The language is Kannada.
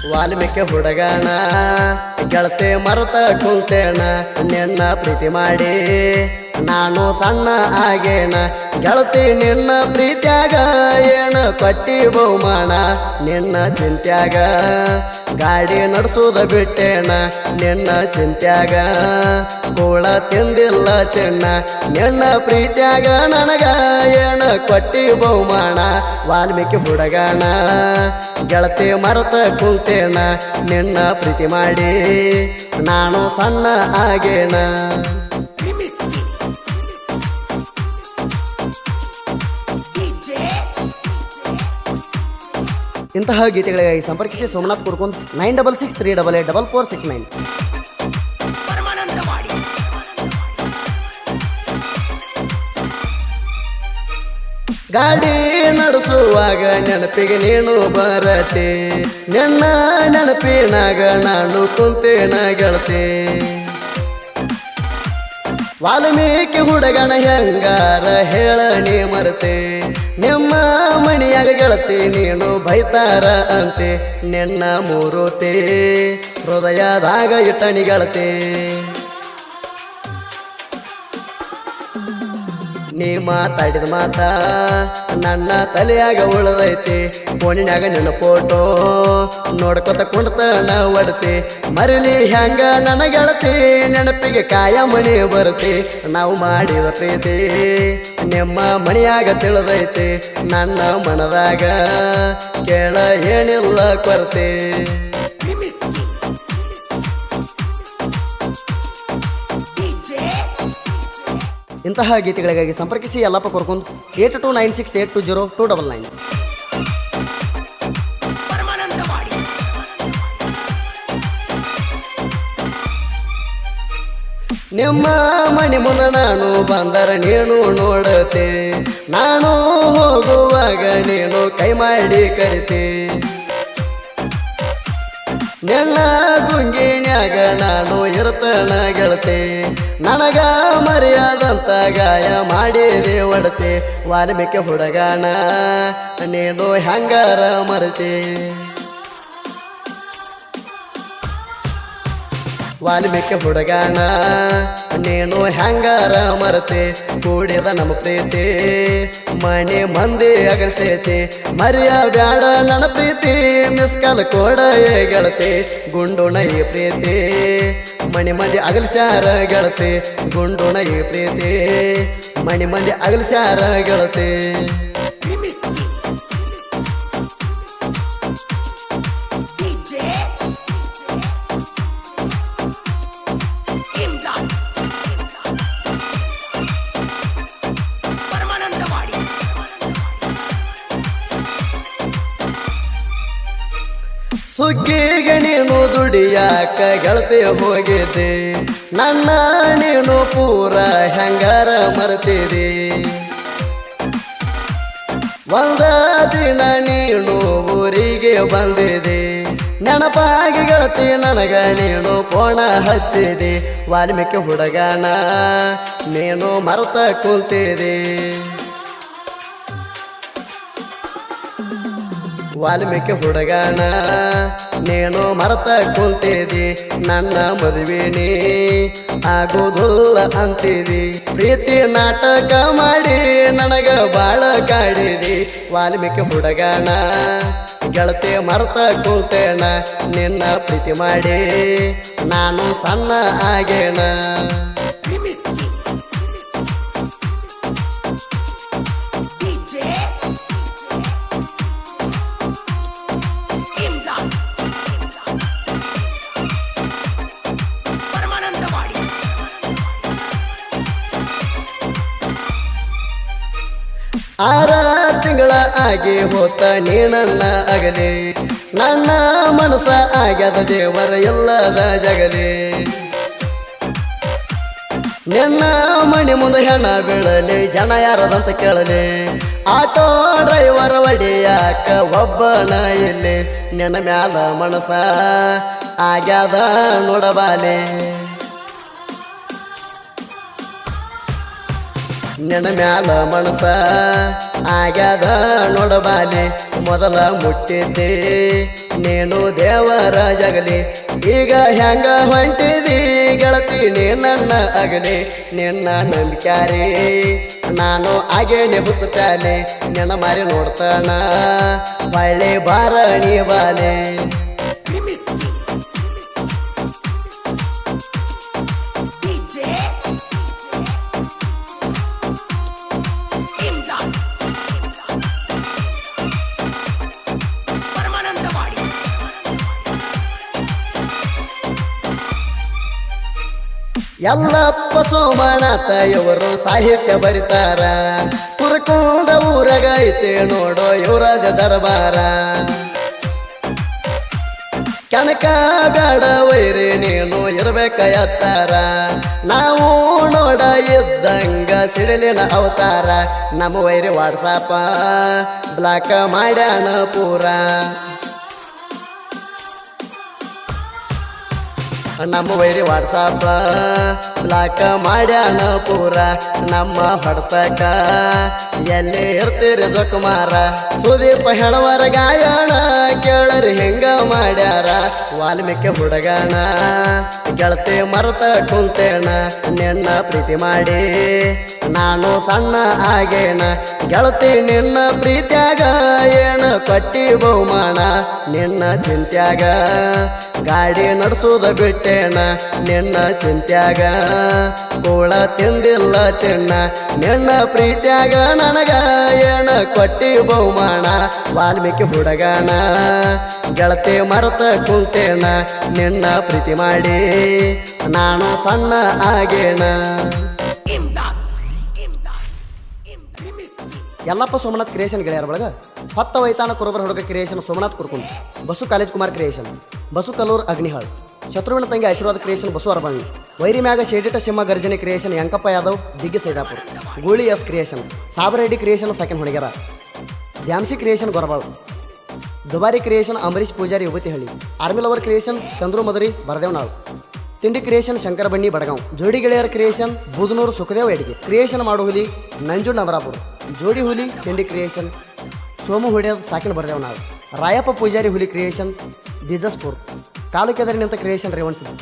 ವಾಲ್ಮೀಕಿ ಹುಡುಗಣ ಗೆಳತಿ ಮರತ ಕುಂತೇಣ ನಿನ್ನ ಪ್ರೀತಿ ಮಾಡಿ ನಾನು ಸಣ್ಣ ಆಗೇಣ ಗೆಳತಿ ನಿನ್ನ ಪ್ರೀತ್ಯಾಗ ಏನ ಕೊಟ್ಟಿ ಬಹುಮಾನ ನಿನ್ನ ಚಿಂತ್ಯಾಗ ಗಾಡಿ ನಡೆಸೋದ ಬಿಟ್ಟೇಣ ನಿನ್ನ ಚಿಂತ್ಯಾಗ ಕೂಳ ತಿಂದಿಲ್ಲ ಚಿನ್ನ ನಿನ್ನ ಪ್ರೀತ್ಯಾಗ ನನಗ ಏನ ಕೊಟ್ಟಿ ಬಹುಮಾನ ವಾಲ್ಮೀಕಿ ಹುಡುಗಣ ಗೆಳತಿ ಮರತ ಕುಂತೇಣ ನಿನ್ನ ಪ್ರೀತಿ ಮಾಡಿ ನಾನು ಸಣ್ಣ ಆಗೇಣ. ಇಂತಹ ಗೀತೆಗಳಿಗಾಗಿ ಸಂಪರ್ಕಿಸಿ ಸೋಮನಾಥ್ ಕುರ್ಕುಂದ್ 9663884469. ಗಾಡಿ ನಡೆಸುವಾಗ ನೆನಪಿಗೆ ನೀನು ಬರತೆ ನಿನ್ನ ನೆನಪಿನಾಗ ನಾನು ಕುಂತೇನ ಗೆಳತಿ. ವಾಲ್ಮೀಕಿ ಹುಡುಗನ ಹೆಂಗಾರ ಹೇಳ ನೀ ಮರತೆ ನಿಮ್ಮ ಮಣಿಯಾಗ ಗೆಳತಿ ನೀನು ಬೈತಾರ ಅಂತೆ ನಿನ್ನ ಮೂರುತೆ ಹೃದಯದಾಗ ಇಟ್ಟಣಿ ಗೆಳತಿ. ನೀ ಮಾತಾಡಿದ ಮಾತಾ ನನ್ನ ತಲೆಯಾಗ ಉಳದೈತಿ ಫೋನಿನಾಗ ನಿನ್ನ ಫೋಟೋ ನೋಡ್ಕೊತ ಕುಂಡ್ತನ ಒಡತಿ ಮರಿಲಿ ಹೆಂಗ ನನ್ನ ಗೆಳತಿ ನೆನಪಿಗೆ ಕಾಯ ಮಣಿ ಬರುತ್ತೆ ನಾವು ಮಾಡಿದ ಪ್ರೀತಿ ನಿಮ್ಮ ಮಣಿಯಾಗ ತಿಳಿದೈತಿ ನನ್ನ ಮನದಾಗ ಕೇಳ ಏನಿಲ್ಲ ಕೊರತೆ. ಇಂತಹ ಗೀತೆಗಳಿಗಾಗಿ ಸಂಪರ್ಕಿಸಿ ಯಲ್ಲಪ್ಪ ಕುರ್ಕುಂದ್ 8296820299. ನಿಮ್ಮ ಮನೆ ಮುಂದೆ ನಾನು ಬಂದರ ನೀನು ನೋಡತೆ ನಾನು ಹೋಗುವಾಗ ನೀನು ಕೈ ಮಾಡಿ ಕರಿತೆ ನಿನ್ನ ಗುಂಗಿನ್ಯಾಗ ನಾನು ಇರ್ತನ ಗೆಳತೆ ನನಗ ಮರ್ಯಾದಂತ ಗಾಯ ಮಾಡಿದೆ ಒಡತೆ ವಾಲ್ಮೀಕಿ ಹುಡುಗಣ ನೀನು ಹೆಂಗಾರ ಮರತೆ. ವಾಲ್ಮೀಕಿ ಹುಡುಗಣ ನೀನು ಹೆಂಗಾರ ಮರತೆ ಕೂಡಿದ ನಮ್ಮ ಪ್ರೀತಿ ಮನೆ ಮಂದಿ ಅಗಲ್ಸೈತಿ ಮರ್ಯ ಬ್ಯಾಡ ನನ್ನ ಪ್ರೀತಿ ಮಿಸ್ಕಾಲ್ ಕೋಡ ಗೆಳತಿ ಗುಂಡುಣ ಈ ಪ್ರೀತಿ ಮಣಿ ಮಂದಿ ಅಗಲ್ಸ್ಯಾರ ಗೆಳತಿ ಗುಂಡುಣ ಈ ಪ್ರೀತಿ ಮಣಿ ಮಂದಿ ಅಗಲ್ಸ್ಯಾರ ಗೆಳತಿ. ಸುಗ್ಗಿಗೆ ನೀನು ದುಡಿಯಾಕ ಗೆಳತಿ ಹೋಗಿದ್ದೆ ನನ್ನ ನೀನು ಪೂರ ಹೆಂಗಾರ ಮರ್ತಿದಿ ಒಂದ ದಿನ ನೀನು ಊರಿಗೆ ಬಂದಿದೆ ನೆನಪಾಗಿ ಗೆಳತಿ ನನಗ ನೀನು ಫೋನ ಹಚ್ಚಿದೆ ವಾಲ್ಮೀಕಿ ಹುಡುಗಣ ನೀನು ಮರೆತ ಕುಂತಿದೆ. ವಾಲ್ಮೀಕಿ ಹುಡುಗಣ ನೀನು ಮರೆತ ಕುಂತಿದಿ ನನ್ನ ಮದುವೆನೇ ಆಗೋದಿಲ್ಲ ಅಂತಿದಿ ಪ್ರೀತಿ ನಾಟಕ ಮಾಡಿ ನನಗ ಬಾಳ ಕಾಡಿದಿ ವಾಲ್ಮೀಕಿ ಹುಡುಗಣ ಗೆಳತಿ ಮರೆತ ಕುಂತೇಣ ನಿನ್ನ ಪ್ರೀತಿ ಮಾಡಿ ನಾನು ಸಣ್ಣ ಆಗೇಣ. ಆರ ತಿಂಗಳ ಆಗಿ ಹೋತ ನೀ ನನ್ನ ಅಗಲಿ ನನ್ನ ಮನಸ ಆಗ್ಯದ ದೇವರ ಎಲ್ಲದ ಜಗಲಿ ನಿನ್ನ ಮಣಿ ಮುಂದೆ ಹೆಣ ಬೀಳಲಿ ಜನ ಯಾರದಂತ ಕೇಳಲಿ ಆಟೋ ಡ್ರೈವರ್ ಒಡಿಯಾಕ ಒಬ್ಬನ ಇಲ್ಲಿ ನಿನ್ನ ಮ್ಯಾಲ ಮನಸ ಆಗ್ಯದ ನೋಡಬಾಲೆ ನಿನ್ನ ಮ್ಯಾಲ ಮನಸ ಆಗ್ಯಾದ ನೋಡಬಾಲಿ ಮೊದಲ ಮುಟ್ಟಿದ್ದೆ ನೀನು ದೇವರ ಜಗಲಿ ಈಗ ಹೆಂಗ ಹೊಂಟಿದಿ ಗೆಳತಿ ನೀ ನನ್ನ ಅಗಲಿ ನಿನ್ನ ನಂಬಿಕ್ಯಾರಿ ನಾನು ಆಗೇನೆ ಹುಚ್ಚ ಪ್ಯಾಲೆ ನಿನ್ನ ಮಾರಿ ನೋಡ್ತಾನ ಹೊಳ್ಳಿ ಬಾರಣಿ ಬಾಲೆ ಯಲ್ಲಪ್ಪ ಸೋಮನಾಥ ಇವರು ಸಾಹಿತ್ಯ ಬರಿತಾರ ಕುರ್ಕೊಂಡ ಊರಾಗ ಐತೆ ನೋಡೋ ಯುವರಾಜ ದರ್ಬಾರ ಕನಕ ಬೇಡ ವೈರಿ ನೀನು ಇರ್ಬೇಕ ಎಚ್ಚಾರ ನಾವು ನೋಡ ಇದ್ದಂಗ ಸಿಡಿಲಿನ ಅವತಾರ ನಮ್ಮ ವೈರಿ ವಾಟ್ಸಾಪ ಬ್ಲಾಕ್ ಮಾಡ್ಯಾನ ಪೂರ ನಮ್ಮ ವೈರಿ ವಾಟ್ಸಾಪ ಬ್ಲಾಕ್ ಮಾಡ್ಯಾನ ಪೂರ ನಮ್ಮ ಹೊಡ್ತಕ ಎಲ್ಲಿ ಇರ್ತೀರಿ ಜೊಕುಮಾರ ಸುದೀಪ ಹೆಣವರ ಗಾಯಣ ಕೇಳರಿ ಹೆಂಗ ಮಾಡ್ಯಾರ ವಾಲ್ಮೀಕಿ ಹುಡುಗಣ ಗೆಳತಿ ಮರತ ಕುಂತೇಣ ನಿನ್ನ ಪ್ರೀತಿ ಮಾಡಿ ನಾನು ಸಣ್ಣ ಆಗೇನ ಗೆಳತಿ ನಿನ್ನ ಪ್ರೀತ್ಯಾಗ ಏನ ಕೊಟ್ಟಿ ಬಹುಮಾನ ನಿನ್ನ ಚಿಂತ್ಯಾಗ ಗಾಡಿ ನಡೆಸೋದ ಬಿಟ್ಟೇಣ ನಿನ್ನ ಚಿಂತ್ಯಾಗ ಕೂಳ ತಿಂದಿಲ್ಲ ಚಿನ್ನ ನಿನ್ನ ಪ್ರೀತ್ಯಾಗ ನನಗ ಏನ ಕೊಟ್ಟಿ ಬಹುಮಾನ ವಾಲ್ಮೀಕಿ ಹುಡುಗಣ ಗೆಳತಿ ಮರತ ಕುಂತೇಣ ನಿನ್ನ ಪ್ರೀತಿ ಮಾಡಿ ನಾನು ಸಣ್ಣ ಆಗೇನ ಯಲ್ಲಪ್ಪ ಸೋಮನಾಥ್ ಕ್ರಿಯೇಷನ್ ಗೆಳೆಯರ ಬಳಗ ಹೊತ್ತ ವೈತಾನ ಕುರುಬರ ಹುಡುಗ creation Somanath Kurkund Basu college Kumar creation Basu Kallur Agnihal ಶತ್ರುವಿನ ತಂಗಿ ಆಶೀರ್ವಾದ ಕ್ರಿಯೇಷನ್ ಬಸು ಅರಬಂಗಿ ವೈರಿ ಮ್ಯಾಗ ಶೇಡಿಟ ಸಿಂಹ ಗರ್ಜನೆ ಕ್ರಿಯೇಷನ್ ಯಂಕಪ್ಪ ಯಾದವ್ ದಿಗ್ಗಿ ಸೈದಾಪುರ್ ಗೂಳಿ S creation Sabareddy creation second ಹುಡುಗರ ದ್ಯಾಮ್ಸಿ ಕ್ರಿಯೇಷನ್ ಗೊರಬಾಳ್ ದುಬಾರಿ creation Ambareesh Poojari Yuvatihalli army lover creation Chandru Madari Baradevanal ತಿಂಡಿ ಕ್ರಿಯೇಷನ್ ಶಂಕರ ಬಣ್ಣಿ ಬಡಗಾಂವ್ ಜೋಡಿ ಗೆಳೆಯರ ಕ್ರಿಯೇಷನ್ ಬೂದನೂರು ಸುಖದೇವ್ ಎಡಿಗೆ ಕ್ರಿಯೇಷನ್ ಮಾಡು ಹುಲಿ ನಂಜುಂಡ್ ನವರಾಪುರ ಜೋಡಿ ಹುಲಿ ತಿಂಡಿ ಕ್ರಿಯೇಷನ್ ಸೋಮು ಹೊಡೆಯೋದು ಸಾಕಿನ ಬರದೇವನಾಳ್ ರಾಯಪ್ಪ ಪೂಜಾರಿ ಹುಲಿ ಕ್ರಿಯೇಷನ್ ಬಿಜಸ್ಪುರ್ ಕಾಲು ಕೆದರಿ ನಿಂತ ಕ್ರಿಯೇಷನ್ ರೇವಣ್ ಸಿಂಗ್